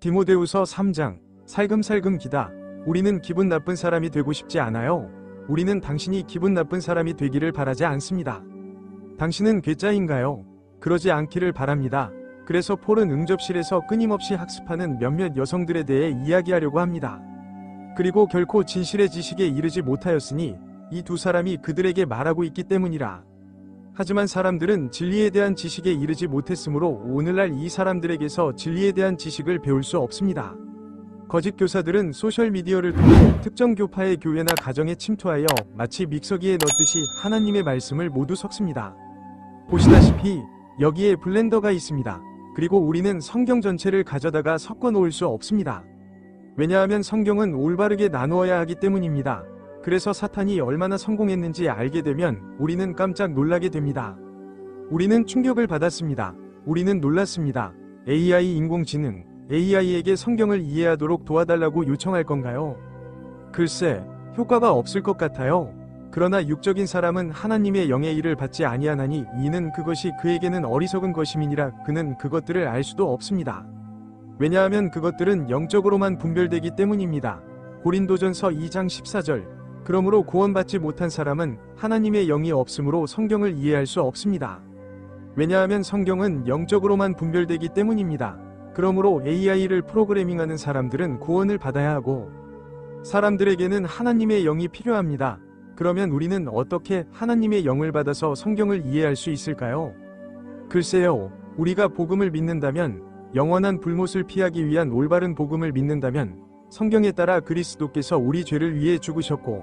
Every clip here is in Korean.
디모데후서 3장. 살금살금 기다. 우리는 기분 나쁜 사람이 되고 싶지 않아요. 우리는 당신이 기분 나쁜 사람이 되기를 바라지 않습니다. 당신은 괴짜인가요? 그러지 않기를 바랍니다. 그래서 폴은 응접실에서 끊임없이 학습하는 몇몇 여성들에 대해 이야기하려고 합니다. 그리고 결코 진실의 지식에 이르지 못하였으니 이 두 사람이 그들에게 말하고 있기 때문이라. 하지만 사람들은 진리에 대한 지식에 이르지 못했으므로 오늘날 이 사람들에게서 진리에 대한 지식을 배울 수 없습니다. 거짓 교사들은 소셜미디어를 통해 특정 교파의 교회나 가정에 침투하여 마치 믹서기에 넣듯이 하나님의 말씀을 모두 섞습니다. 보시다시피 여기에 블렌더가 있습니다. 그리고 우리는 성경 전체를 가져다가 섞어 놓을 수 없습니다. 왜냐하면 성경은 올바르게 나누어야 하기 때문입니다. 그래서 사탄이 얼마나 성공했는지 알게 되면 우리는 깜짝 놀라게 됩니다. 우리는 충격을 받았습니다. 우리는 놀랐습니다. AI 인공지능, AI에게 성경을 이해하도록 도와달라고 요청할 건가요? 글쎄, 효과가 없을 것 같아요. 그러나 육적인 사람은 하나님의 영의 일을 받지 아니하나니 이는 그것이 그에게는 어리석은 것임이니라. 그는 그것들을 알 수도 없습니다. 왜냐하면 그것들은 영적으로만 분별되기 때문입니다. 고린도전서 2장 14절. 그러므로 구원받지 못한 사람은 하나님의 영이 없으므로 성경을 이해할 수 없습니다. 왜냐하면 성경은 영적으로만 분별되기 때문입니다. 그러므로 AI를 프로그래밍하는 사람들은 구원을 받아야 하고 사람들에게는 하나님의 영이 필요합니다. 그러면 우리는 어떻게 하나님의 영을 받아서 성경을 이해할 수 있을까요? 글쎄요, 우리가 복음을 믿는다면, 영원한 불못을 피하기 위한 올바른 복음을 믿는다면 성경에 따라 그리스도께서 우리 죄를 위해 죽으셨고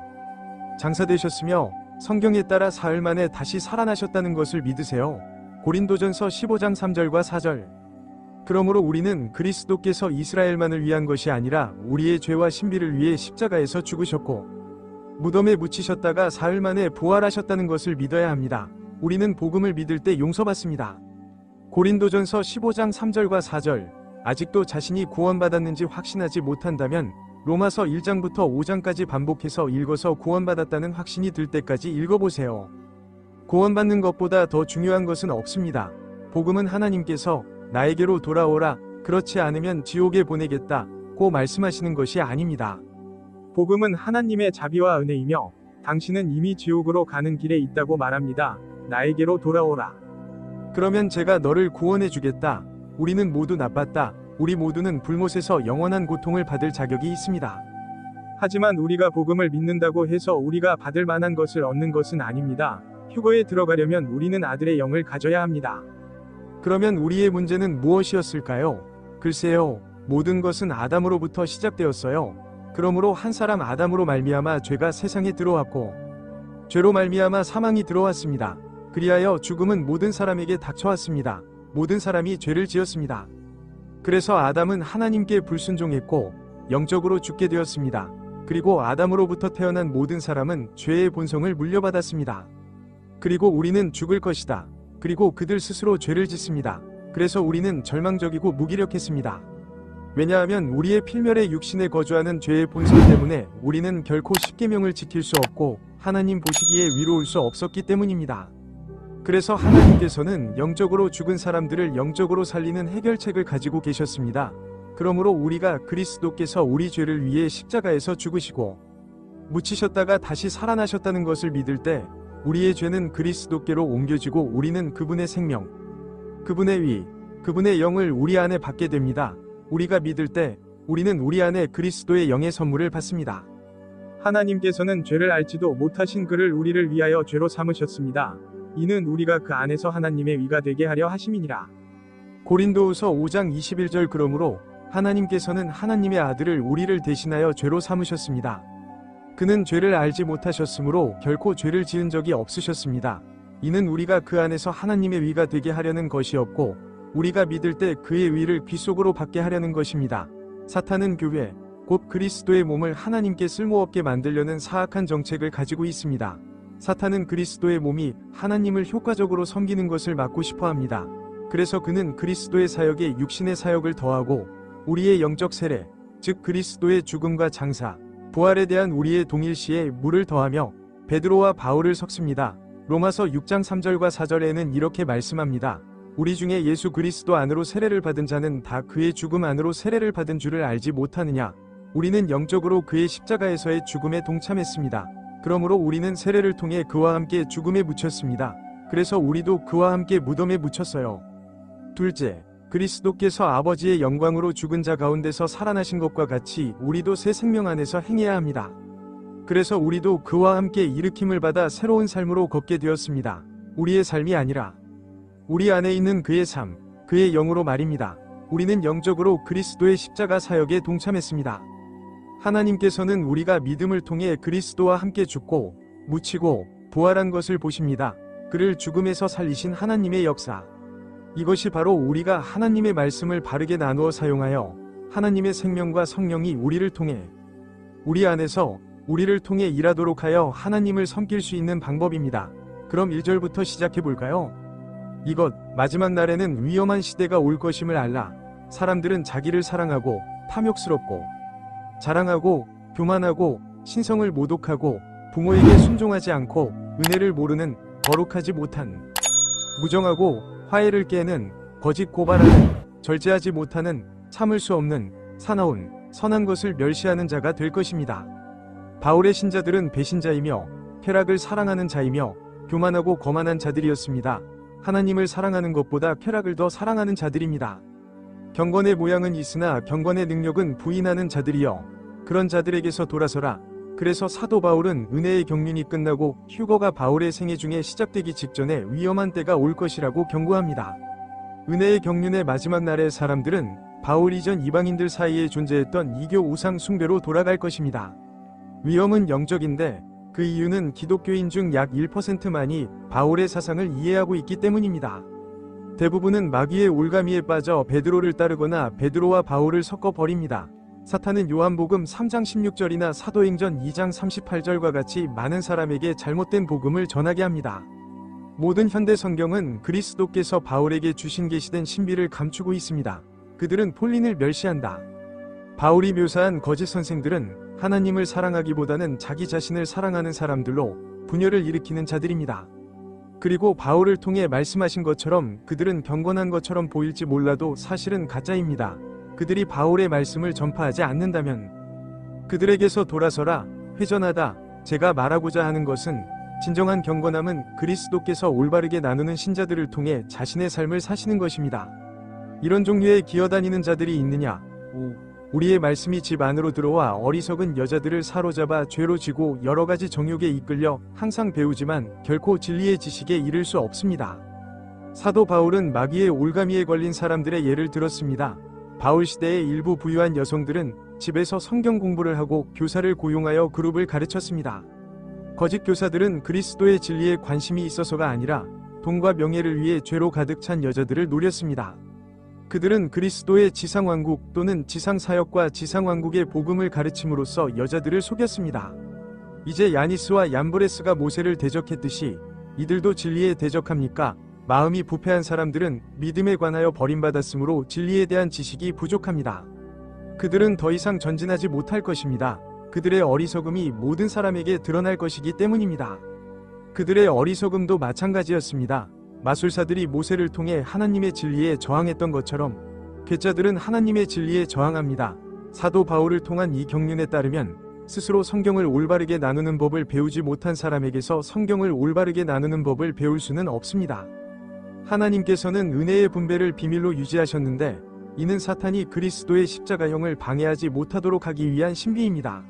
장사되셨으며 성경에 따라 사흘 만에 다시 살아나셨다는 것을 믿으세요. 고린도전서 15장 3절과 4절. 그러므로 우리는 그리스도께서 이스라엘만을 위한 것이 아니라 우리의 죄와 신비를 위해 십자가에서 죽으셨고 무덤에 묻히셨다가 사흘 만에 부활하셨다는 것을 믿어야 합니다. 우리는 복음을 믿을 때 용서받습니다. 고린도전서 15장 3절과 4절. 아직도 자신이 구원받았는지 확신하지 못한다면 로마서 1장부터 5장까지 반복해서 읽어서 구원받았다는 확신이 들 때까지 읽어보세요. 구원받는 것보다 더 중요한 것은 없습니다. 복음은 하나님께서 나에게로 돌아오라, 그렇지 않으면 지옥에 보내겠다 고 말씀하시는 것이 아닙니다. 복음은 하나님의 자비와 은혜이며 당신은 이미 지옥으로 가는 길에 있다고 말합니다. 나에게로 돌아오라. 그러면 제가 너를 구원해 주겠다. 우리는 모두 나빴다. 우리 모두는 불못에서 영원한 고통을 받을 자격이 있습니다. 하지만 우리가 복음을 믿는다고 해서 우리가 받을 만한 것을 얻는 것은 아닙니다. 휴거에 들어가려면 우리는 아들의 영을 가져야 합니다. 그러면 우리의 문제는 무엇이었을까요? 글쎄요, 모든 것은 아담으로부터 시작되었어요. 그러므로 한 사람 아담으로 말미암아 죄가 세상에 들어왔고 죄로 말미암아 사망이 들어왔습니다. 그리하여 죽음은 모든 사람에게 닥쳐왔습니다. 모든 사람이 죄를 지었습니다. 그래서 아담은 하나님께 불순종했고 영적으로 죽게 되었습니다. 그리고 아담으로부터 태어난 모든 사람은 죄의 본성을 물려받았습니다. 그리고 우리는 죽을 것이다. 그리고 그들 스스로 죄를 짓습니다. 그래서 우리는 절망적이고 무기력했습니다. 왜냐하면 우리의 필멸의 육신에 거주하는 죄의 본성 때문에 우리는 결코 십계명을 지킬 수 없고 하나님 보시기에 위로울 수 없었기 때문입니다. 그래서 하나님께서는 영적으로 죽은 사람들을 영적으로 살리는 해결책을 가지고 계셨습니다. 그러므로 우리가 그리스도께서 우리 죄를 위해 십자가에서 죽으시고 묻히셨다가 다시 살아나셨다는 것을 믿을 때 우리의 죄는 그리스도께로 옮겨지고 우리는 그분의 생명, 그분의 위, 그분의 영을 우리 안에 받게 됩니다. 우리가 믿을 때 우리는 우리 안에 그리스도의 영의 선물을 받습니다. 하나님께서는 죄를 알지도 못하신 그를 우리를 위하여 죄로 삼으셨습니다. 이는 우리가 그 안에서 하나님의 위가 되게 하려 하심이니라. 고린도후서 5장 21절. 그러므로 하나님께서는 하나님의 아들을 우리를 대신하여 죄로 삼으셨습니다. 그는 죄를 알지 못하셨으므로 결코 죄를 지은 적이 없으셨습니다. 이는 우리가 그 안에서 하나님의 위가 되게 하려는 것이었고 우리가 믿을 때 그의 위를 귀 속으로 받게 하려는 것입니다. 사탄은 교회, 곧 그리스도의 몸을 하나님께 쓸모없게 만들려는 사악한 정책을 가지고 있습니다. 사탄은 그리스도의 몸이 하나님을 효과적으로 섬기는 것을 막고 싶어 합니다. 그래서 그는 그리스도의 사역에 육신의 사역을 더하고 우리의 영적 세례, 즉 그리스도의 죽음과 장사, 부활에 대한 우리의 동일시에 물을 더하며 베드로와 바울을 섞습니다. 로마서 6장 3절과 4절에는 이렇게 말씀합니다. 우리 중에 예수 그리스도 안으로 세례를 받은 자는 다 그의 죽음 안으로 세례를 받은 줄을 알지 못하느냐? 우리는 영적으로 그의 십자가에서의 죽음에 동참했습니다. 그러므로 우리는 세례를 통해 그와 함께 죽음에 묻혔습니다. 그래서 우리도 그와 함께 무덤에 묻혔어요. 둘째, 그리스도께서 아버지의 영광으로 죽은 자 가운데서 살아나신 것과 같이 우리도 새 생명 안에서 행해야 합니다. 그래서 우리도 그와 함께 일으킴을 받아 새로운 삶으로 걷게 되었습니다. 우리의 삶이 아니라 우리 안에 있는 그의 삶, 그의 영으로 말입니다. 우리는 영적으로 그리스도의 십자가 사역에 동참했습니다. 하나님께서는 우리가 믿음을 통해 그리스도와 함께 죽고 묻히고 부활한 것을 보십니다. 그를 죽음에서 살리신 하나님의 역사. 이것이 바로 우리가 하나님의 말씀을 바르게 나누어 사용하여 하나님의 생명과 성령이 우리를 통해 우리 안에서 우리를 통해 일하도록 하여 하나님을 섬길 수 있는 방법입니다. 그럼 1절부터 시작해 볼까요? 이것 마지막 날에는 위험한 시대가 올 것임을 알라. 사람들은 자기를 사랑하고 탐욕스럽고 자랑하고 교만하고 신성을 모독하고 부모에게 순종하지 않고 은혜를 모르는 거룩하지 못한 무정하고 화해를 깨는 거짓 고발하는 절제하지 못하는 참을 수 없는 사나운 선한 것을 멸시하는 자가 될 것입니다. 바울의 신자들은 배신자이며 쾌락을 사랑하는 자이며 교만하고 거만한 자들이었습니다. 하나님을 사랑하는 것보다 쾌락을 더 사랑하는 자들입니다. 경건의 모양은 있으나 경건의 능력은 부인하는 자들이여 그런 자들에게서 돌아서라. 그래서 사도 바울은 은혜의 경륜이 끝나고 휴거가 바울의 생애 중에 시작되기 직전에 위험한 때가 올 것이라고 경고합니다. 은혜의 경륜의 마지막 날의 사람들은 바울 이전 이방인들 사이에 존재했던 이교 우상 숭배로 돌아갈 것입니다. 위험은 영적인데 그 이유는 기독교인 중 약 1%만이 바울의 사상을 이해하고 있기 때문입니다. 대부분은 마귀의 올가미에 빠져 베드로를 따르거나 베드로와 바울을 섞어버립니다. 사탄은 요한복음 3장 16절이나 사도행전 2장 38절과 같이 많은 사람에게 잘못된 복음을 전하게 합니다. 모든 현대 성경은 그리스도께서 바울에게 주신 계시된 신비를 감추고 있습니다. 그들은 폴린을 멸시한다. 바울이 묘사한 거짓 선생들은 하나님을 사랑하기보다는 자기 자신을 사랑하는 사람들로 분열을 일으키는 자들입니다. 그리고 바울을 통해 말씀하신 것처럼 그들은 경건한 것처럼 보일지 몰라도 사실은 가짜입니다. 그들이 바울의 말씀을 전파하지 않는다면 그들에게서 돌아서라, 회전하다. 제가 말하고자 하는 것은 진정한 경건함은 그리스도께서 올바르게 나누는 신자들을 통해 자신의 삶을 사시는 것입니다. 이런 종류의 기어다니는 자들이 있느냐? 우리의 말씀이 집 안으로 들어와 어리석은 여자들을 사로잡아 죄로 지고 여러가지 정욕에 이끌려 항상 배우지만 결코 진리의 지식에 이를 수 없습니다. 사도 바울은 마귀의 올가미에 걸린 사람들의 예를 들었습니다. 바울 시대의 일부 부유한 여성들은 집에서 성경 공부를 하고 교사를 고용하여 그룹을 가르쳤습니다. 거짓 교사들은 그리스도의 진리에 관심이 있어서가 아니라 돈과 명예를 위해 죄로 가득 찬 여자들을 노렸습니다. 그들은 그리스도의 지상왕국 또는 지상사역과 지상왕국의 복음을 가르침으로써 여자들을 속였습니다. 이제 야니스와 얀브레스가 모세를 대적했듯이 이들도 진리에 대적합니까? 마음이 부패한 사람들은 믿음에 관하여 버림받았으므로 진리에 대한 지식이 부족합니다. 그들은 더 이상 전진하지 못할 것입니다. 그들의 어리석음이 모든 사람에게 드러날 것이기 때문입니다. 그들의 어리석음도 마찬가지였습니다. 마술사들이 모세를 통해 하나님의 진리에 저항했던 것처럼 괴짜들은 하나님의 진리에 저항합니다. 사도 바울을 통한 이 경륜에 따르면 스스로 성경을 올바르게 나누는 법을 배우지 못한 사람에게서 성경을 올바르게 나누는 법을 배울 수는 없습니다. 하나님께서는 은혜의 분배를 비밀로 유지하셨는데 이는 사탄이 그리스도의 십자가형을 방해하지 못하도록 하기 위한 신비입니다.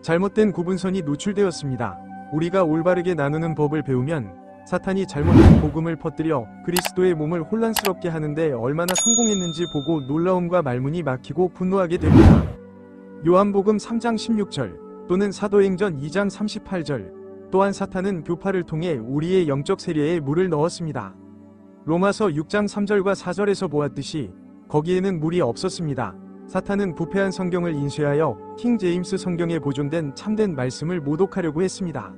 잘못된 구분선이 노출되었습니다. 우리가 올바르게 나누는 법을 배우면 사탄이 잘못된 복음을 퍼뜨려 그리스도의 몸을 혼란스럽게 하는데 얼마나 성공했는지 보고 놀라움과 말문이 막히고 분노하게 됩니다. 요한복음 3장 16절 또는 사도행전 2장 38절 또한 사탄은 교파를 통해 우리의 영적 세례에 물을 넣었습니다. 로마서 6장 3절과 4절에서 보았듯이 거기에는 물이 없었습니다. 사탄은 부패한 성경을 인쇄하여 킹 제임스 성경에 보존된 참된 말씀을 모독하려고 했습니다.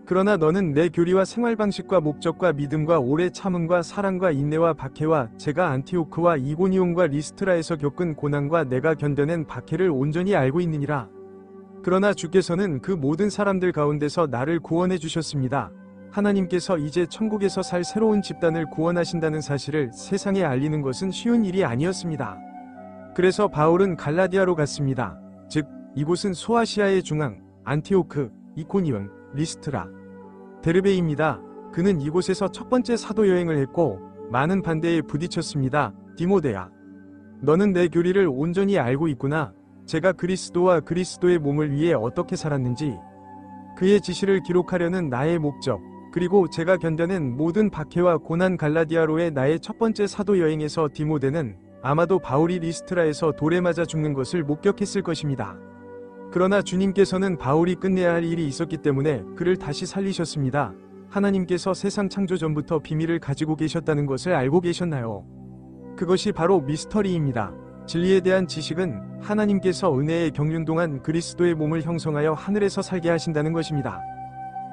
그러나 너는 내 교리와 생활 방식과 목적과 믿음과 오래 참음과 사랑과 인내와 박해와 제가 안티오크와 이고니온과 리스트라에서 겪은 고난과 내가 견뎌낸 박해를 온전히 알고 있느니라. 그러나 주께서는 그 모든 사람들 가운데서 나를 구원해 주셨습니다. 하나님께서 이제 천국에서 살 새로운 집단을 구원하신다는 사실을 세상에 알리는 것은 쉬운 일이 아니었습니다. 그래서 바울은 갈라디아로 갔습니다. 즉, 이곳은 소아시아의 중앙, 안티오크, 이코니움, 리스트라, 데르베입니다. 그는 이곳에서 첫 번째 사도 여행을 했고 많은 반대에 부딪혔습니다. 디모데야, 너는 내 교리를 온전히 알고 있구나. 제가 그리스도와 그리스도의 몸을 위해 어떻게 살았는지, 그의 지시를 기록하려는 나의 목적, 그리고 제가 견뎌낸 모든 박해와 고난. 갈라디아로의 나의 첫 번째 사도 여행에서 디모데는 아마도 바울이 리스트라에서 돌에 맞아 죽는 것을 목격했을 것입니다. 그러나 주님께서는 바울이 끝내야 할 일이 있었기 때문에 그를 다시 살리셨습니다. 하나님께서 세상 창조 전부터 비밀을 가지고 계셨다는 것을 알고 계셨나요? 그것이 바로 미스터리입니다. 진리에 대한 지식은 하나님께서 은혜의 경륜 동안 그리스도의 몸을 형성하여 하늘에서 살게 하신다는 것입니다.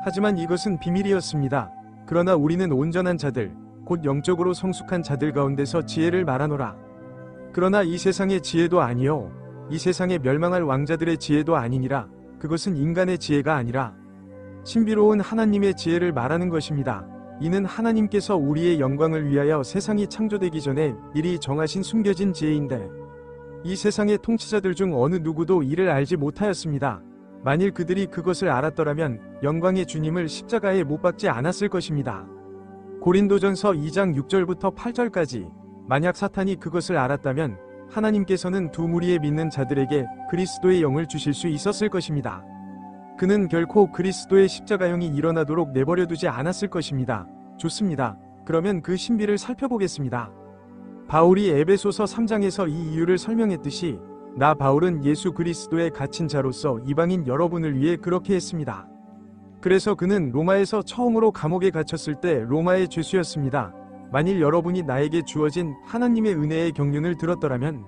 하지만 이것은 비밀이었습니다. 그러나 우리는 온전한 자들, 곧 영적으로 성숙한 자들 가운데서 지혜를 말하노라. 그러나 이 세상의 지혜도 아니요, 이 세상에 멸망할 왕자들의 지혜도 아니니라. 그것은 인간의 지혜가 아니라 신비로운 하나님의 지혜를 말하는 것입니다. 이는 하나님께서 우리의 영광을 위하여 세상이 창조되기 전에 미리 정하신 숨겨진 지혜인데, 이 세상의 통치자들 중 어느 누구도 이를 알지 못하였습니다. 만일 그들이 그것을 알았더라면 영광의 주님을 십자가에 못 박지 않았을 것입니다. 고린도전서 2장 6절부터 8절까지, 만약 사탄이 그것을 알았다면 하나님께서는 두 무리에 믿는 자들에게 그리스도의 영을 주실 수 있었을 것입니다. 그는 결코 그리스도의 십자가형이 일어나도록 내버려 두지 않았을 것입니다. 좋습니다. 그러면 그 신비를 살펴보겠습니다. 바울이 에베소서 3장에서 이 이유를 설명했듯이 나 바울은 예수 그리스도의 갇힌 자로서 이방인 여러분을 위해 그렇게 했습니다. 그래서 그는 로마에서 처음으로 감옥에 갇혔을 때 로마의 죄수였습니다. 만일 여러분이 나에게 주어진 하나님의 은혜의 경륜을 들었더라면,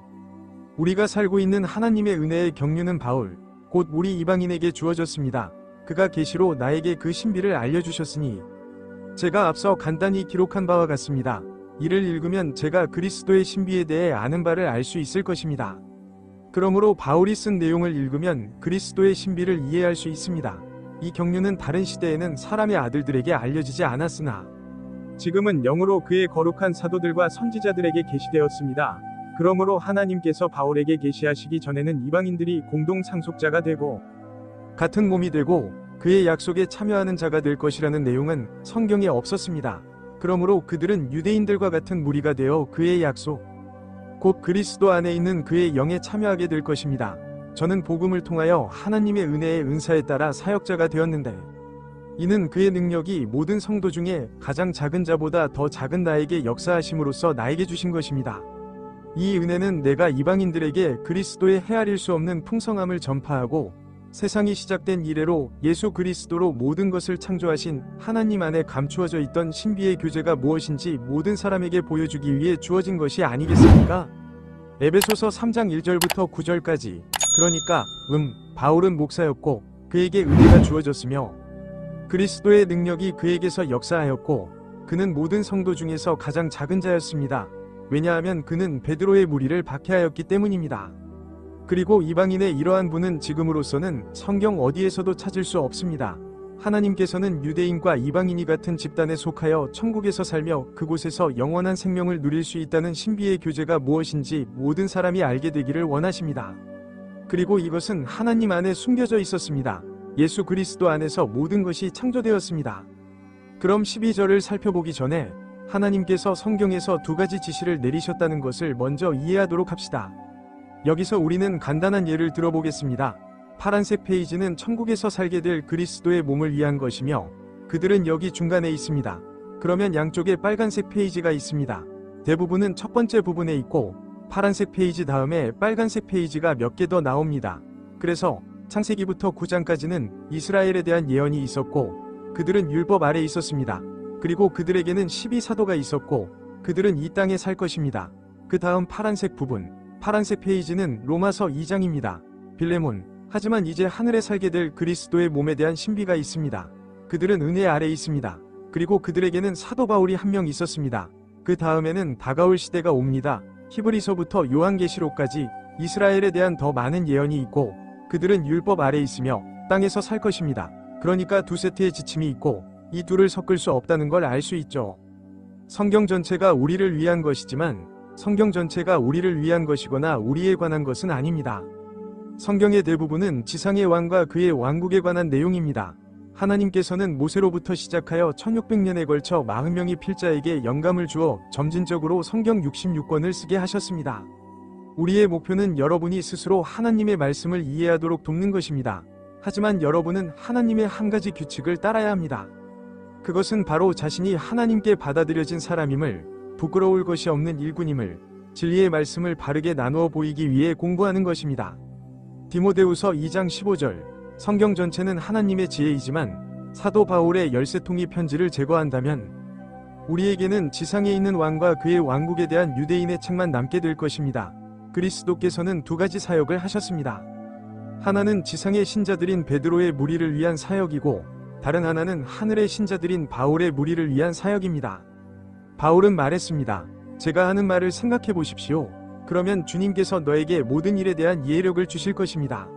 우리가 살고 있는 하나님의 은혜의 경륜은 바울, 곧 우리 이방인에게 주어졌습니다. 그가 계시로 나에게 그 신비를 알려주셨으니 제가 앞서 간단히 기록한 바와 같습니다. 이를 읽으면 제가 그리스도의 신비에 대해 아는 바를 알 수 있을 것입니다. 그러므로 바울이 쓴 내용을 읽으면 그리스도의 신비를 이해할 수 있습니다. 이 경륜은 다른 시대에는 사람의 아들들에게 알려지지 않았으나 지금은 영으로 그의 거룩한 사도들과 선지자들에게 계시되었습니다. 그러므로 하나님께서 바울에게 계시하시기 전에는 이방인들이 공동 상속자가 되고 같은 몸이 되고 그의 약속에 참여하는 자가 될 것이라는 내용은 성경에 없었습니다. 그러므로 그들은 유대인들과 같은 무리가 되어 그의 약속, 곧 그리스도 안에 있는 그의 영에 참여하게 될 것입니다. 저는 복음을 통하여 하나님의 은혜의 은사에 따라 사역자가 되었는데, 이는 그의 능력이 모든 성도 중에 가장 작은 자보다 더 작은 나에게 역사하심으로써 나에게 주신 것입니다. 이 은혜는 내가 이방인들에게 그리스도의 헤아릴 수 없는 풍성함을 전파하고 세상이 시작된 이래로 예수 그리스도로 모든 것을 창조하신 하나님 안에 감추어져 있던 신비의 교제가 무엇인지 모든 사람에게 보여주기 위해 주어진 것이 아니겠습니까? 에베소서 3장 1절부터 9절까지. 그러니까 바울은 목사였고 그에게 은혜가 주어졌으며 그리스도의 능력이 그에게서 역사하였고 그는 모든 성도 중에서 가장 작은 자였습니다. 왜냐하면 그는 베드로의 무리를 박해하였기 때문입니다. 그리고 이방인의 이러한 분은 지금으로서는 성경 어디에서도 찾을 수 없습니다. 하나님께서는 유대인과 이방인이 같은 집단에 속하여 천국에서 살며 그곳에서 영원한 생명을 누릴 수 있다는 신비의 교제가 무엇인지 모든 사람이 알게 되기를 원하십니다. 그리고 이것은 하나님 안에 숨겨져 있었습니다. 예수 그리스도 안에서 모든 것이 창조되었습니다. 그럼 12절을 살펴보기 전에 하나님께서 성경에서 두 가지 지시를 내리셨다는 것을 먼저 이해하도록 합시다. 여기서 우리는 간단한 예를 들어보겠습니다. 파란색 페이지는 천국에서 살게 될 그리스도의 몸을 위한 것이며 그들은 여기 중간에 있습니다. 그러면 양쪽에 빨간색 페이지가 있습니다. 대부분은 첫 번째 부분에 있고 파란색 페이지 다음에 빨간색 페이지가 몇 개 더 나옵니다. 그래서 창세기부터 9장까지는 이스라엘에 대한 예언이 있었고 그들은 율법 아래 있었습니다. 그리고 그들에게는 12사도가 있었고 그들은 이 땅에 살 것입니다. 그 다음 파란색 부분, 파란색 페이지는 로마서 2장입니다. 빌레몬. 하지만 이제 하늘에 살게 될 그리스도의 몸에 대한 신비가 있습니다. 그들은 은혜 아래 있습니다. 그리고 그들에게는 사도 바울이 한 명 있었습니다. 그 다음에는 다가올 시대가 옵니다. 히브리서부터 요한계시록까지 이스라엘에 대한 더 많은 예언이 있고 그들은 율법 아래 있으며 땅에서 살 것입니다. 그러니까 두 세트의 지침이 있고 이 둘을 섞을 수 없다는 걸 알 수 있죠. 성경 전체가 우리를 위한 것이지만 성경 전체가 우리를 위한 것이거나 우리에 관한 것은 아닙니다. 성경의 대부분은 지상의 왕과 그의 왕국에 관한 내용입니다. 하나님께서는 모세로부터 시작하여 1600년에 걸쳐 40명의 필자에게 영감을 주어 점진적으로 성경 66권을 쓰게 하셨습니다. 우리의 목표는 여러분이 스스로 하나님의 말씀을 이해하도록 돕는 것입니다. 하지만 여러분은 하나님의 한 가지 규칙을 따라야 합니다. 그것은 바로 자신이 하나님께 받아들여진 사람임을, 부끄러울 것이 없는 일꾼임을, 진리의 말씀을 바르게 나누어 보이기 위해 공부하는 것입니다. 디모데후서 2장 15절. 성경 전체는 하나님의 지혜이지만 사도 바울의 13통의 편지를 제거한다면 우리에게는 지상에 있는 왕과 그의 왕국에 대한 유대인의 책만 남게 될 것입니다. 그리스도께서는 두 가지 사역을 하셨습니다. 하나는 지상의 신자들인 베드로의 무리를 위한 사역이고 다른 하나는 하늘의 신자들인 바울의 무리를 위한 사역입니다. 바울은 말했습니다. 제가 하는 말을 생각해 보십시오. 그러면 주님께서 너에게 모든 일에 대한 이해력을 주실 것입니다.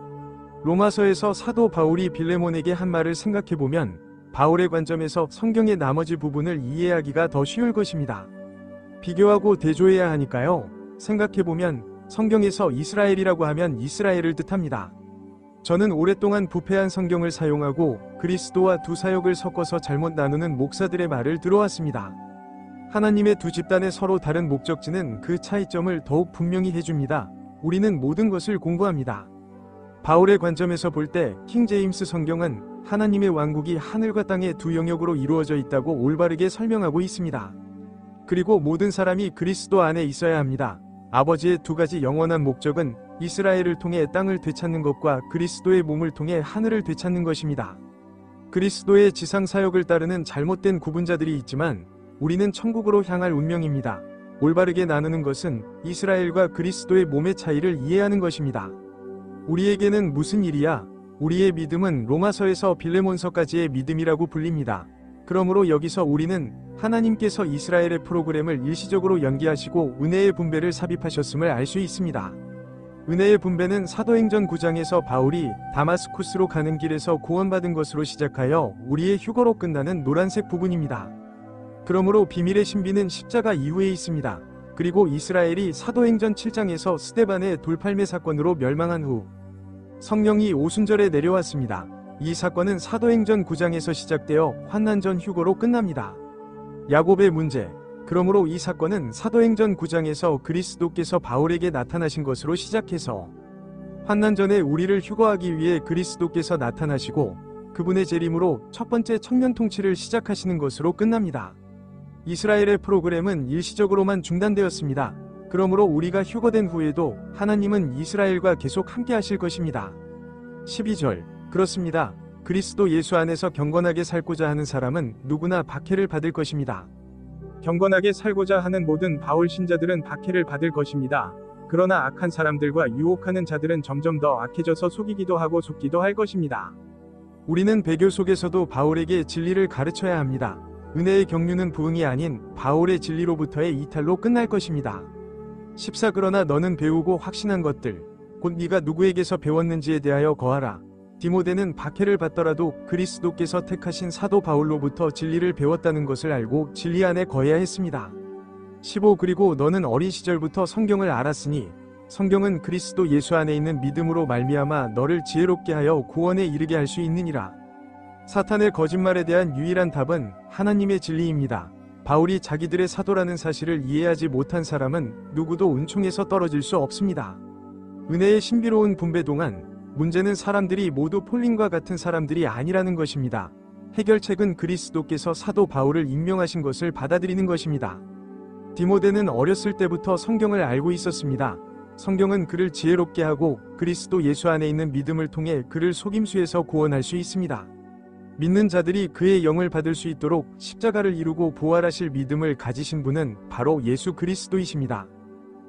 로마서에서 사도 바울이 빌레몬에게 한 말을 생각해 보면 바울의 관점에서 성경의 나머지 부분을 이해하기가 더 쉬울 것입니다. 비교하고 대조해야 하니까요. 생각해 보면 성경에서 이스라엘이라고 하면 이스라엘을 뜻합니다. 저는 오랫동안 부패한 성경을 사용하고 그리스도와 두 사역을 섞어서 잘못 나누는 목사들의 말을 들어왔습니다. 하나님의 두 집단의 서로 다른 목적지는 그 차이점을 더욱 분명히 해줍니다. 우리는 모든 것을 공부합니다. 바울의 관점에서 볼 때 킹제임스 성경은 하나님의 왕국이 하늘과 땅의 두 영역으로 이루어져 있다고 올바르게 설명하고 있습니다. 그리고 모든 사람이 그리스도 안에 있어야 합니다. 아버지의 두 가지 영원한 목적은 이스라엘을 통해 땅을 되찾는 것과 그리스도의 몸을 통해 하늘을 되찾는 것입니다. 그리스도의 지상 사역을 따르는 잘못된 구분자들이 있지만 우리는 천국으로 향할 운명입니다. 올바르게 나누는 것은 이스라엘과 그리스도의 몸의 차이를 이해하는 것입니다. 우리에게는 무슨 일이야? 우리의 믿음은 로마서에서 빌레몬서까지의 믿음이라고 불립니다. 그러므로 여기서 우리는 하나님께서 이스라엘의 프로그램을 일시적으로 연기하시고 은혜의 분배를 삽입하셨음을 알 수 있습니다. 은혜의 분배는 사도행전 9장에서 바울이 다마스쿠스로 가는 길에서 구원받은 것으로 시작하여 우리의 휴거로 끝나는 노란색 부분입니다. 그러므로 비밀의 신비는 십자가 이후에 있습니다. 그리고 이스라엘이 사도행전 7장에서 스데반의 돌팔매 사건으로 멸망한 후 성령이 오순절에 내려왔습니다. 이 사건은 사도행전 9장에서 시작되어 환난 전 휴거로 끝납니다. 야곱의 문제. 그러므로 이 사건은 사도행전 9장에서 그리스도께서 바울에게 나타나신 것으로 시작해서 환난 전에 우리를 휴거하기 위해 그리스도께서 나타나시고 그분의 재림으로 첫 번째 천년 통치를 시작하시는 것으로 끝납니다. 이스라엘의 프로그램은 일시적으로만 중단되었습니다. 그러므로 우리가 휴거된 후에도 하나님은 이스라엘과 계속 함께 하실 것입니다. 12절. 그렇습니다. 그리스도 예수 안에서 경건하게 살고자 하는 사람은 누구나 박해를 받을 것입니다. 경건하게 살고자 하는 모든 바울 신자들은 박해를 받을 것입니다. 그러나 악한 사람들과 유혹하는 자들은 점점 더 악해져서 속이기도 하고 속기도 할 것입니다. 우리는 배교 속에서도 바울에게 진리를 가르쳐야 합니다. 은혜의 경륜은 부흥이 아닌 바울의 진리로부터의 이탈로 끝날 것입니다. 14. 그러나 너는 배우고 확신한 것들, 곧 네가 누구에게서 배웠는지에 대하여 거하라. 디모데는 박해를 받더라도 그리스도께서 택하신 사도 바울로부터 진리를 배웠다는 것을 알고 진리 안에 거해야 했습니다. 15. 그리고 너는 어린 시절부터 성경을 알았으니 성경은 그리스도 예수 안에 있는 믿음으로 말미암아 너를 지혜롭게 하여 구원에 이르게 할 수 있느니라. 사탄의 거짓말에 대한 유일한 답은 하나님의 진리입니다. 바울이 자기들의 사도라는 사실을 이해하지 못한 사람은 누구도 은총에서 떨어질 수 없습니다. 은혜의 신비로운 분배 동안 문제는 사람들이 모두 폴린과 같은 사람들이 아니라는 것입니다. 해결책은 그리스도께서 사도 바울을 임명하신 것을 받아들이는 것입니다. 디모데는 어렸을 때부터 성경을 알고 있었습니다. 성경은 그를 지혜롭게 하고 그리스도 예수 안에 있는 믿음을 통해 그를 속임수에서 구원할 수 있습니다. 믿는 자들이 그의 영을 받을 수 있도록 십자가를 이루고 부활하실 믿음을 가지신 분은 바로 예수 그리스도이십니다.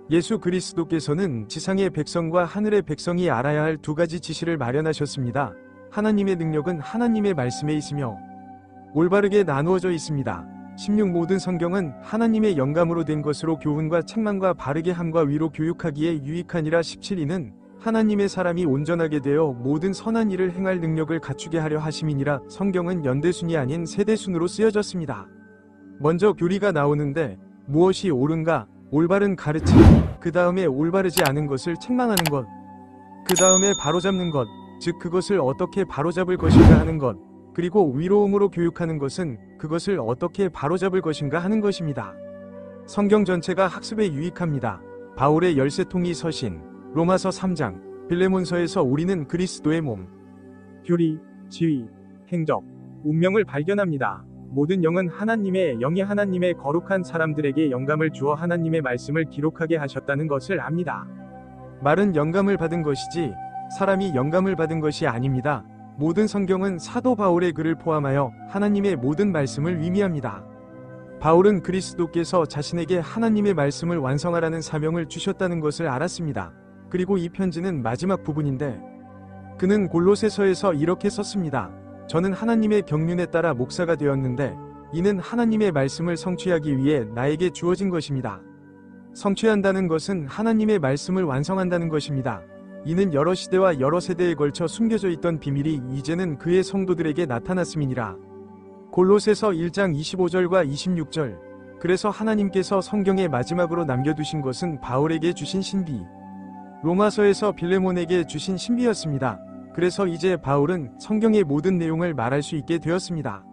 예수 그리스도께서는 지상의 백성과 하늘의 백성이 알아야 할 두 가지 지시를 마련하셨습니다. 하나님의 능력은 하나님의 말씀에 있으며 올바르게 나누어져 있습니다. 16. 모든 성경은 하나님의 영감으로 된 것으로 교훈과 책망과 바르게 함과 위로 교육하기에 유익하니라. 17. 이는 하나님의 사람이 온전하게 되어 모든 선한 일을 행할 능력을 갖추게 하려 하심이니라. 성경은 연대순이 아닌 세대순으로 쓰여졌습니다. 먼저 교리가 나오는데 무엇이 옳은가? 올바른 가르침. 그 다음에 올바르지 않은 것을 책망하는 것. 그 다음에 바로잡는 것, 즉 그것을 어떻게 바로잡을 것인가 하는 것. 그리고 위로움으로 교육하는 것은 그것을 어떻게 바로잡을 것인가 하는 것입니다. 성경 전체가 학습에 유익합니다. 바울의 열쇠통이 서신, 로마서 3장, 빌레몬서에서 우리는 그리스도의 몸, 교리, 지위, 행적, 운명을 발견합니다. 모든 영은 하나님의 영이 하나님의 거룩한 사람들에게 영감을 주어 하나님의 말씀을 기록하게 하셨다는 것을 압니다. 말은 영감을 받은 것이지 사람이 영감을 받은 것이 아닙니다. 모든 성경은 사도 바울의 글을 포함하여 하나님의 모든 말씀을 의미합니다. 바울은 그리스도께서 자신에게 하나님의 말씀을 완성하라는 사명을 주셨다는 것을 알았습니다. 그리고 이 편지는 마지막 부분인데 그는 골로새서에서 이렇게 썼습니다. 저는 하나님의 경륜에 따라 목사가 되었는데 이는 하나님의 말씀을 성취하기 위해 나에게 주어진 것입니다. 성취한다는 것은 하나님의 말씀을 완성한다는 것입니다. 이는 여러 시대와 여러 세대에 걸쳐 숨겨져 있던 비밀이 이제는 그의 성도들에게 나타났음이니라. 골로새서 1장 25절과 26절. 그래서 하나님께서 성경의 마지막으로 남겨두신 것은 바울에게 주신 신비, 로마서에서 빌레몬에게 주신 신비였습니다. 그래서 이제 바울은 성경의 모든 내용을 말할 수 있게 되었습니다.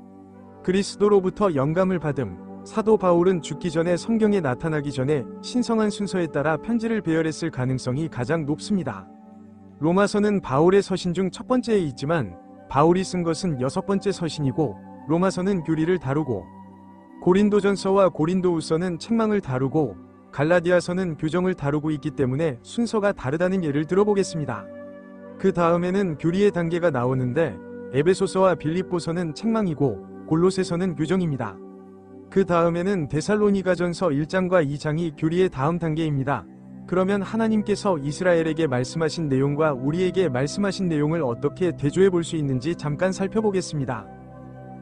그리스도로부터 영감을 받음. 사도 바울은 죽기 전에 성경에 나타나기 전에 신성한 순서에 따라 편지를 배열했을 가능성이 가장 높습니다. 로마서는 바울의 서신 중 첫 번째에 있지만 바울이 쓴 것은 여섯 번째 서신이고 로마서는 교리를 다루고 고린도전서와 고린도후서는 책망을 다루고 갈라디아서는 교정을 다루고 있기 때문에 순서가 다르다는 예를 들어보겠습니다. 그 다음에는 교리의 단계가 나오는데 에베소서와 빌립보서는 책망이고 골로새서는 교정입니다. 그 다음에는 데살로니가전서 1장과 2장이 교리의 다음 단계입니다. 그러면 하나님께서 이스라엘에게 말씀하신 내용과 우리에게 말씀하신 내용을 어떻게 대조해 볼 수 있는지 잠깐 살펴보겠습니다.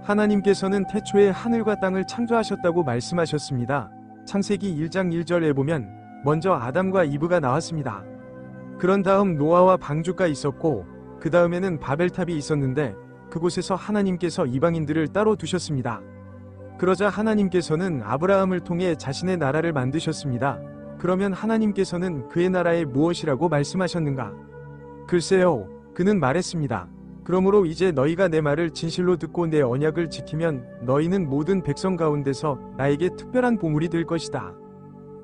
하나님께서는 태초에 하늘과 땅을 창조하셨다고 말씀하셨습니다. 창세기 1장 1절에 보면 먼저 아담과 이브가 나왔습니다. 그런 다음 노아와 방주가 있었고 그 다음에는 바벨탑이 있었는데 그곳에서 하나님께서 이방인들을 따로 두셨습니다. 그러자 하나님께서는 아브라함을 통해 자신의 나라를 만드셨습니다. 그러면 하나님께서는 그의 나라에 무엇이라고 말씀하셨는가? 글쎄요, 그는 말했습니다. 그러므로 이제 너희가 내 말을 진실로 듣고 내 언약을 지키면 너희는 모든 백성 가운데서 나에게 특별한 보물이 될 것이다.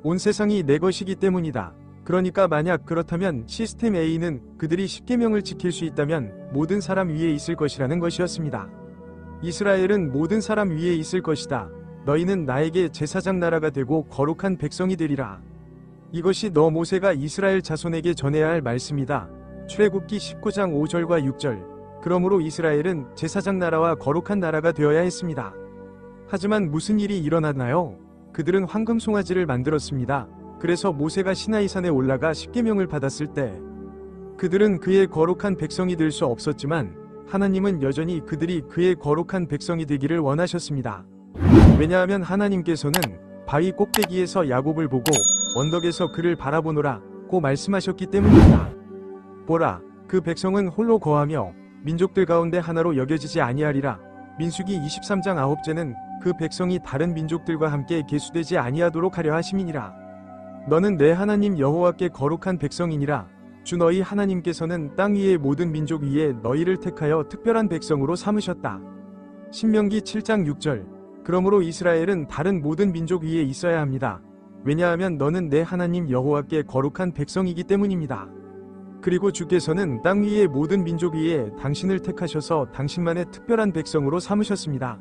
온 세상이 내 것이기 때문이다. 그러니까 만약 그렇다면 시스템 A는 그들이 십계명을 지킬 수 있다면 모든 사람 위에 있을 것이라는 것이었습니다. 이스라엘은 모든 사람 위에 있을 것이다. 너희는 나에게 제사장 나라가 되고 거룩한 백성이 되리라. 이것이 너 모세가 이스라엘 자손에게 전해야 할 말씀이다. 출애굽기 19장 5절과 6절. 그러므로 이스라엘은 제사장 나라와 거룩한 나라가 되어야 했습니다. 하지만 무슨 일이 일어났나요? 그들은 황금 송아지를 만들었습니다. 그래서 모세가 시나이산에 올라가 십계명을 받았을 때 그들은 그의 거룩한 백성이 될 수 없었지만 하나님은 여전히 그들이 그의 거룩한 백성이 되기를 원하셨습니다. 왜냐하면 하나님께서는 바위 꼭대기에서 야곱을 보고 언덕에서 그를 바라보노라 고 말씀하셨기 때문입니다. 보라, 그 백성은 홀로 거하며 민족들 가운데 하나로 여겨지지 아니하리라. 민수기 23장 9제는 그 백성이 다른 민족들과 함께 계수되지 아니하도록 하려 하심이니라. 너는 내 하나님 여호와께 거룩한 백성이니라. 주 너희 하나님께서는 땅 위의 모든 민족 위에 너희를 택하여 특별한 백성으로 삼으셨다. 신명기 7장 6절. 그러므로 이스라엘은 다른 모든 민족 위에 있어야 합니다. 왜냐하면 너는 내 하나님 여호와께 거룩한 백성이기 때문입니다. 그리고 주께서는 땅 위의 모든 민족 위에 당신을 택하셔서 당신만의 특별한 백성으로 삼으셨습니다.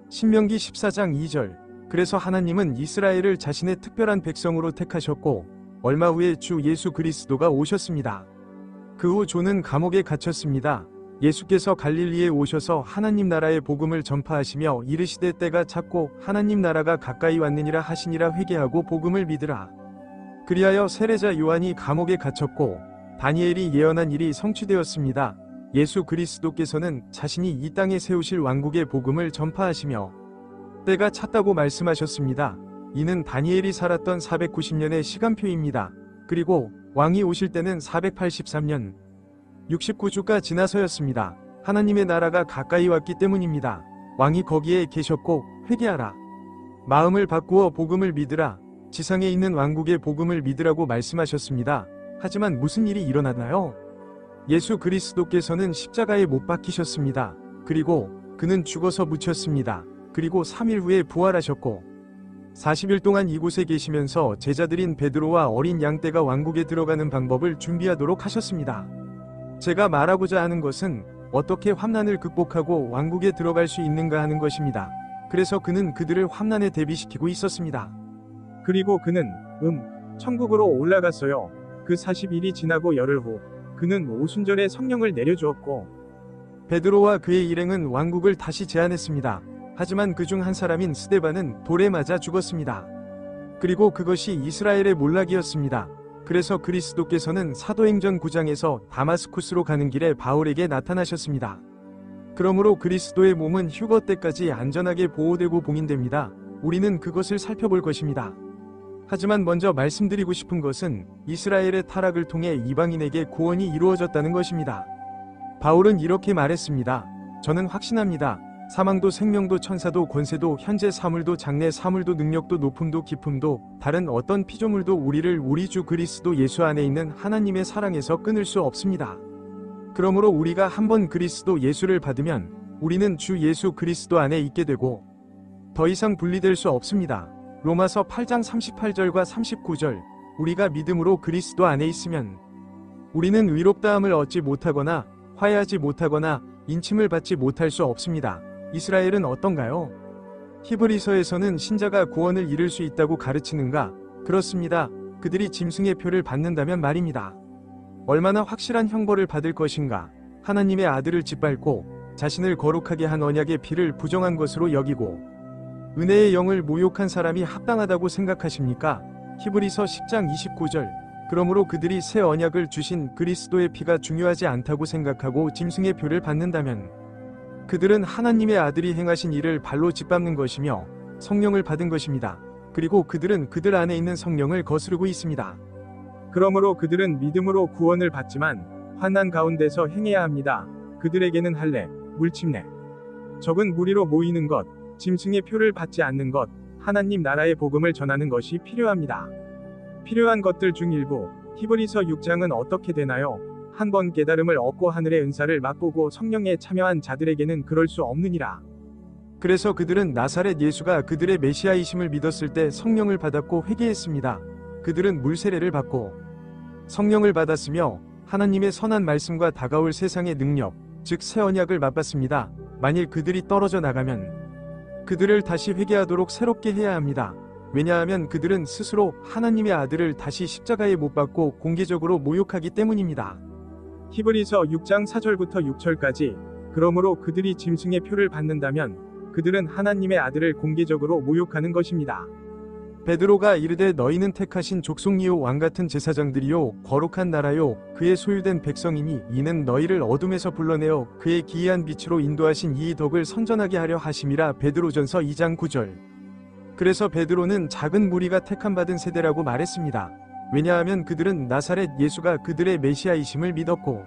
신명기 14장 2절. 그래서 하나님은 이스라엘을 자신의 특별한 백성으로 택하셨고 얼마 후에 주 예수 그리스도가 오셨습니다. 그 후 존은 감옥에 갇혔습니다. 예수께서 갈릴리에 오셔서 하나님 나라의 복음을 전파하시며 이르시되 때가 찼고 하나님 나라가 가까이 왔느니라 하시니라. 회개하고 복음을 믿으라. 그리하여 세례자 요한이 감옥에 갇혔고 다니엘이 예언한 일이 성취되었습니다. 예수 그리스도께서는 자신이 이 땅에 세우실 왕국의 복음을 전파하시며 때가 찼다고 말씀하셨습니다. 이는 다니엘이 살았던 490년의 시간표입니다. 그리고 왕이 오실 때는 483년 69주가 지나서였습니다. 하나님의 나라가 가까이 왔기 때문입니다. 왕이 거기에 계셨고 회개하라. 마음을 바꾸어 복음을 믿으라. 지상에 있는 왕국의 복음을 믿으라고 말씀하셨습니다. 하지만 무슨 일이 일어나나요? 예수 그리스도께서는 십자가에 못 박히셨습니다. 그리고 그는 죽어서 묻혔습니다. 그리고 3일 후에 부활하셨고 40일 동안 이곳에 계시면서 제자들인 베드로와 어린 양떼가 왕국에 들어가는 방법을 준비하도록 하셨습니다. 제가 말하고자 하는 것은 어떻게 환난을 극복하고 왕국에 들어갈 수 있는가 하는 것입니다. 그래서 그는 그들을 환난에 대비시키고 있었습니다. 그리고 그는 천국으로 올라갔어요. 그 40일이 지나고 열흘 후 그는 오순절에 성령을 내려주었고 베드로와 그의 일행은 왕국을 다시 제안했습니다. 하지만 그중 한 사람인 스데반은 돌에 맞아 죽었습니다. 그리고 그것이 이스라엘의 몰락이었습니다. 그래서 그리스도께서는 사도행전 9장에서 다마스쿠스로 가는 길에 바울에게 나타나셨습니다. 그러므로 그리스도의 몸은 휴거 때까지 안전하게 보호되고 봉인됩니다. 우리는 그것을 살펴볼 것입니다. 하지만 먼저 말씀드리고 싶은 것은 이스라엘의 타락을 통해 이방인에게 구원이 이루어졌다는 것입니다. 바울은 이렇게 말했습니다. 저는 확신합니다. 사망도 생명도 천사도 권세도 현재 사물도 장래 사물도 능력도 높음도 깊음도 다른 어떤 피조물도 우리를 우리 주 그리스도 예수 안에 있는 하나님의 사랑에서 끊을 수 없습니다. 그러므로 우리가 한번 그리스도 예수를 받으면 우리는 주 예수 그리스도 안에 있게 되고 더 이상 분리될 수 없습니다. 로마서 8장 38절과 39절 우리가 믿음으로 그리스도 안에 있으면 우리는 의롭다함을 얻지 못하거나 화해하지 못하거나 인침을 받지 못할 수 없습니다. 이스라엘은 어떤가요? 히브리서에서는 신자가 구원을 이룰 수 있다고 가르치는가? 그렇습니다. 그들이 짐승의 표를 받는다면 말입니다. 얼마나 확실한 형벌을 받을 것인가? 하나님의 아들을 짓밟고 자신을 거룩하게 한 언약의 피를 부정한 것으로 여기고 은혜의 영을 모욕한 사람이 합당하다고 생각하십니까? 히브리서 10장 29절 그러므로 그들이 새 언약을 주신 그리스도의 피가 중요하지 않다고 생각하고 짐승의 표를 받는다면 그들은 하나님의 아들이 행하신 일을 발로 짓밟는 것이며 성령을 받은 것입니다. 그리고 그들은 그들 안에 있는 성령을 거스르고 있습니다. 그러므로 그들은 믿음으로 구원을 받지만 환난 가운데서 행해야 합니다. 그들에게는 할례, 물침례, 적은 무리로 모이는 것, 짐승의 표를 받지 않는 것, 하나님 나라의 복음을 전하는 것이 필요합니다. 필요한 것들 중 일부, 히브리서 6장은 어떻게 되나요? 한 번 깨달음을 얻고 하늘의 은사를 맛보고 성령에 참여한 자들에게는 그럴 수 없느니라. 그래서 그들은 나사렛 예수가 그들의 메시아이심을 믿었을 때 성령을 받았고 회개했습니다. 그들은 물세례를 받고 성령을 받았으며 하나님의 선한 말씀과 다가올 세상의 능력, 즉 새 언약을 맛봤습니다. 만일 그들이 떨어져 나가면 그들을 다시 회개하도록 새롭게 해야 합니다. 왜냐하면 그들은 스스로 하나님의 아들을 다시 십자가에 못 박고 공개적으로 모욕하기 때문입니다. 히브리서 6장 4절부터 6절까지 그러므로 그들이 짐승의 표를 받는다면 그들은 하나님의 아들을 공개적으로 모욕하는 것입니다. 베드로가 이르되 너희는 택하신 족속이요 왕같은 제사장들이요 거룩한 나라요 그의 소유된 백성이니 이는 너희를 어둠에서 불러내어 그의 기이한 빛으로 인도하신 이 덕을 선전하게 하려 하심이라. 베드로전서 2장 9절. 그래서 베드로는 작은 무리가 택함받은 세대라고 말했습니다. 왜냐하면 그들은 나사렛 예수가 그들의 메시아이심을 믿었고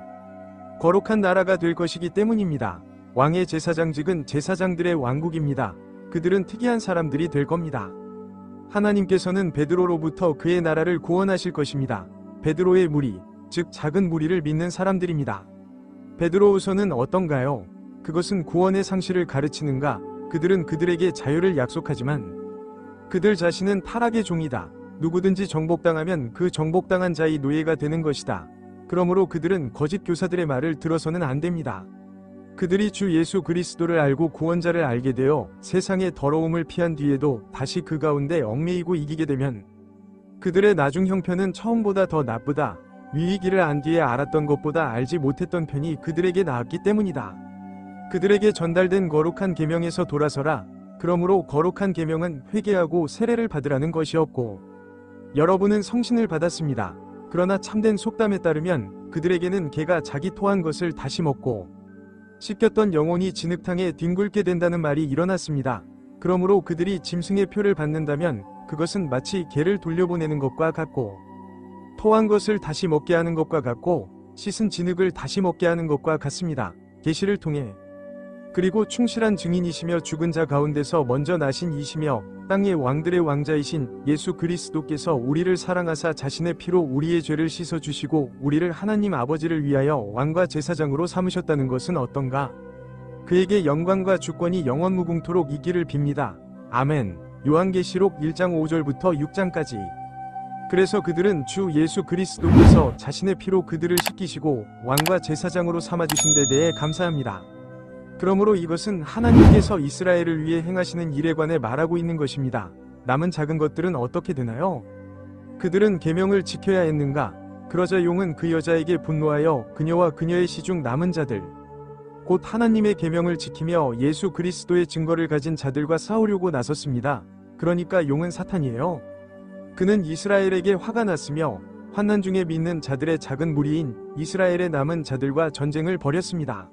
거룩한 나라가 될 것이기 때문입니다. 왕의 제사장직은 제사장들의 왕국입니다. 그들은 특이한 사람들이 될 겁니다. 하나님께서는 베드로로부터 그의 나라를 구원하실 것입니다. 베드로의 무리, 즉 작은 무리를 믿는 사람들입니다. 베드로후서는 어떤가요? 그것은 구원의 상실을 가르치는가? 그들은 그들에게 자유를 약속하지만 그들 자신은 타락의 종이다. 누구든지 정복당하면 그 정복당한 자의 노예가 되는 것이다. 그러므로 그들은 거짓 교사들의 말을 들어서는 안 됩니다. 그들이 주 예수 그리스도를 알고 구원자를 알게 되어 세상의 더러움을 피한 뒤에도 다시 그 가운데 얽매이고 이기게 되면 그들의 나중 형편은 처음보다 더 나쁘다. 위기를 안 뒤에 알았던 것보다 알지 못했던 편이 그들에게 나았기 때문이다. 그들에게 전달된 거룩한 계명에서 돌아서라. 그러므로 거룩한 계명은 회개하고 세례를 받으라는 것이었고 여러분은 성신을 받았습니다. 그러나 참된 속담에 따르면 그들에게는 개가 자기 토한 것을 다시 먹고 씻겼던 영혼이 진흙탕에 뒹굴게 된다는 말이 일어났습니다. 그러므로 그들이 짐승의 표를 받는다면 그것은 마치 개를 돌려보내는 것과 같고 토한 것을 다시 먹게 하는 것과 같고 씻은 진흙을 다시 먹게 하는 것과 같습니다. 계시를 통해 그리고 충실한 증인이시며 죽은 자 가운데서 먼저 나신 이시며 땅의 왕들의 왕자이신 예수 그리스도께서 우리를 사랑하사 자신의 피로 우리의 죄를 씻어주시고 우리를 하나님 아버지를 위하여 왕과 제사장으로 삼으셨다는 것은 어떤가? 그에게 영광과 주권이 영원무궁토록 있기를 빕니다. 아멘. 요한계시록 1장 5절부터 6장까지. 그래서 그들은 주 예수 그리스도께서 자신의 피로 그들을 씻기시고 왕과 제사장으로 삼아주신 데 대해 감사합니다. 그러므로 이것은 하나님께서 이스라엘을 위해 행하시는 일에 관해 말하고 있는 것입니다. 남은 작은 것들은 어떻게 되나요? 그들은 계명을 지켜야 했는가? 그러자 용은 그 여자에게 분노하여 그녀와 그녀의 시중 남은 자들 곧 하나님의 계명을 지키며 예수 그리스도의 증거를 가진 자들과 싸우려고 나섰습니다. 그러니까 용은 사탄이에요. 그는 이스라엘에게 화가 났으며 환난 중에 믿는 자들의 작은 무리인 이스라엘의 남은 자들과 전쟁을 벌였습니다.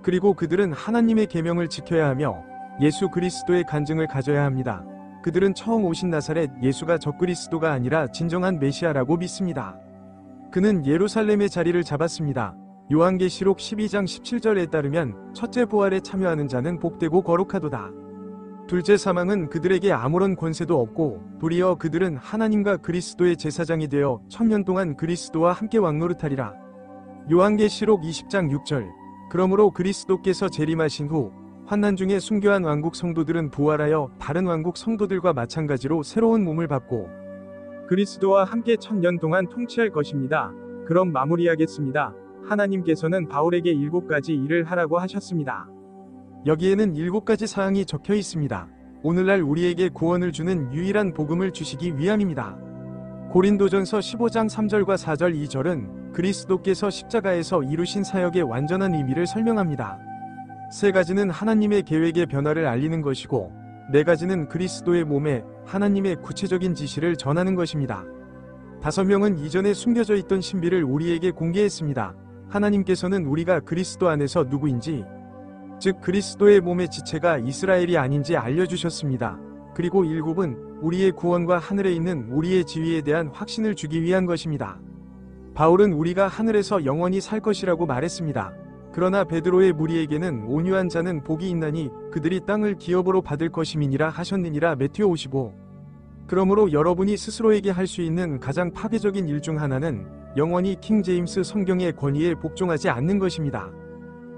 그리고 그들은 하나님의 계명을 지켜야 하며 예수 그리스도의 간증을 가져야 합니다. 그들은 처음 오신 나사렛 예수가 적그리스도가 아니라 진정한 메시아라고 믿습니다. 그는 예루살렘의 자리를 잡았습니다. 요한계시록 12장 17절에 따르면 첫째 부활에 참여하는 자는 복되고 거룩하도다. 둘째 사망은 그들에게 아무런 권세도 없고 도리어 그들은 하나님과 그리스도의 제사장이 되어 천년 동안 그리스도와 함께 왕노릇하리라. 요한계시록 20장 6절. 그러므로 그리스도께서 재림하신 후 환난 중에 순교한 왕국 성도들은 부활하여 다른 왕국 성도들과 마찬가지로 새로운 몸을 받고 그리스도와 함께 천년 동안 통치할 것입니다. 그럼 마무리하겠습니다. 하나님께서는 바울에게 7가지 일을 하라고 하셨습니다. 여기에는 7가지 사항이 적혀 있습니다. 오늘날 우리에게 구원을 주는 유일한 복음을 주시기 위함입니다. 고린도전서 15장 3절과 4절 2절은 그리스도께서 십자가에서 이루신 사역의 완전한 의미를 설명합니다. 3가지는 하나님의 계획의 변화를 알리는 것이고 4가지는 그리스도의 몸에 하나님의 구체적인 지시를 전하는 것입니다. 5명은 이전에 숨겨져 있던 신비를 우리에게 공개했습니다. 하나님께서는 우리가 그리스도 안에서 누구인지, 즉 그리스도의 몸의 지체가 이스라엘이 아닌지 알려주셨습니다. 그리고 7은 우리의 구원과 하늘에 있는 우리의 지위에 대한 확신을 주기 위한 것입니다. 바울은 우리가 하늘에서 영원히 살 것이라고 말했습니다. 그러나 베드로의 무리에게는 온유한 자는 복이 있나니 그들이 땅을 기업으로 받을 것임이니라 하셨느니라. 매튜 55. 그러므로 여러분이 스스로에게 할 수 있는 가장 파괴적인 일 중 하나는 영원히 킹 제임스 성경의 권위에 복종하지 않는 것입니다.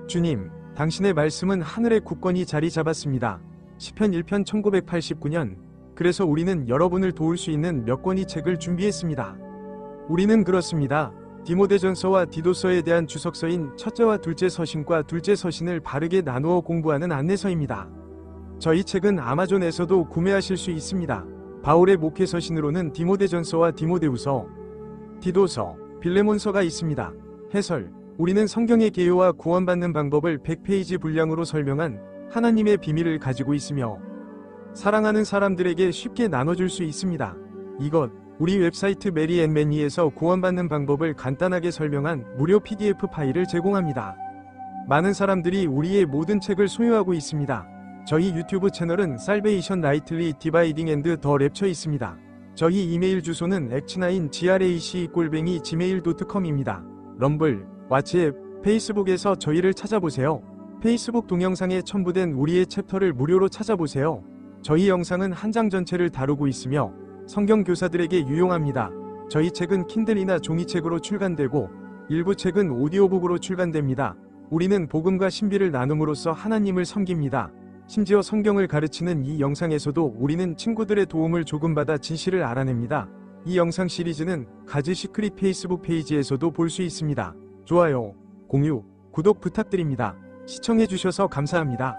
주님, 당신의 말씀은 하늘의 굳건히 자리 잡았습니다. 시편 1편 1989년. 그래서 우리는 여러분을 도울 수 있는 몇 권의 책을 준비했습니다. 우리는 그렇습니다. 디모데전서와 디도서에 대한 주석서인 첫째와 둘째 서신과 둘째 서신을 바르게 나누어 공부하는 안내서입니다. 저희 책은 아마존에서도 구매하실 수 있습니다. 바울의 목회 서신으로는 디모데전서와 디모데후서, 디도서, 빌레몬서가 있습니다. 해설. 우리는 성경의 개요와 구원받는 방법을 100페이지 분량으로 설명한 하나님의 비밀을 가지고 있으며 사랑하는 사람들에게 쉽게 나눠줄 수 있습니다. 이것, 우리 웹사이트 메리앤매니에서 구원받는 방법을 간단하게 설명한 무료 PDF 파일을 제공합니다. 많은 사람들이 우리의 모든 책을 소유하고 있습니다. 저희 유튜브 채널은 살베이션 나이틀리 디바이딩 앤드 더 랩처 있습니다. 저희 이메일 주소는 achnaic@gmail.com입니다. 럼블, 왓츠앱, 페이스북에서 저희를 찾아보세요. 페이스북 동영상에 첨부된 우리의 챕터를 무료로 찾아보세요. 저희 영상은 한 장 전체를 다루고 있으며 성경 교사들에게 유용합니다. 저희 책은 킨들이나 종이책으로 출간되고 일부 책은 오디오북으로 출간됩니다. 우리는 복음과 신비를 나눔으로써 하나님을 섬깁니다. 심지어 성경을 가르치는 이 영상에서도 우리는 친구들의 도움을 조금 받아 진실을 알아냅니다. 이 영상 시리즈는 가즈 시크릿 페이스북 페이지에서도 볼 수 있습니다. 좋아요, 공유, 구독 부탁드립니다. 시청해주셔서 감사합니다.